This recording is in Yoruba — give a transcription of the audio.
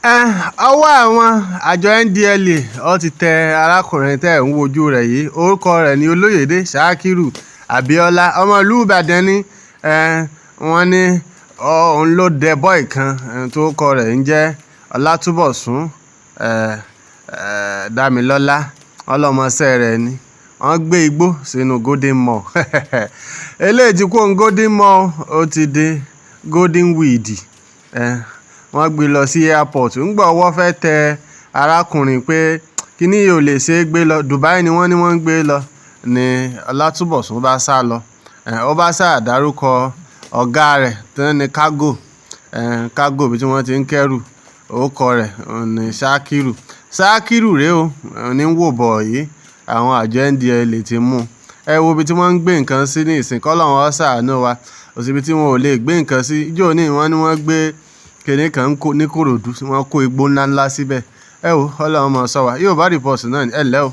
ọwọ́ àwọn àjọ NDLEA ó ti tẹ arákùnrin tẹ́ ẹ̀ ń wojú rẹ̀ yìí. Orúkọ rẹ̀ ní Oloyede Shakiru Abíólá, ọmọ ìlú Ìbàdàn ni. Wọ́n ní òun ló dẹ bọ́ì kan tó kọ rẹ̀ ń jẹ́ Olatunbosun Damilola, ọlọ́mọṣẹ́ rẹ̀ ni. Wọ́n gbé igbó sínú Golden Mall. Eléyìí tí kò ń Golden Mall ó ti di Golden Weed. Wọ́n gbé lọ sí airport. Ńgbà ọwọ́ fẹ́ tẹ arákùnrin pé kíní yìí ò lè ṣe é gbé lọ. Dubai ni wọ́n ní wọ́n ń gbé lọ ni Olatunbosun bá sá lọ. Ó bá sá dárúkọ ọ̀gá rẹ̀ tó ní kágò bí tí wọ́n ti ń kẹ́rù. Orúkọ rẹ̀ ní Shakiru. Shakiru rèé o ní wò bọ̀ yìí. Àwọn àjọ NDLEA ti mú. Ẹ wo ibi tí wọ́n ń gbé nǹkan sí ní ìsìn. K'Ọlọ́run ó ṣàánú wa. Òsibí tí wọn ò lè gbé nǹkan sí. Ijó ní wọ́n ní wọ́n gbé kìnní kan ní Kòròdú. Wọ́n kó igbó ńláńlá síbẹ̀. Ẹ wo Ọlọ́run máa ṣọ́ wa. Yorùbá Reports náà ni. Ẹ ǹlẹ́ o.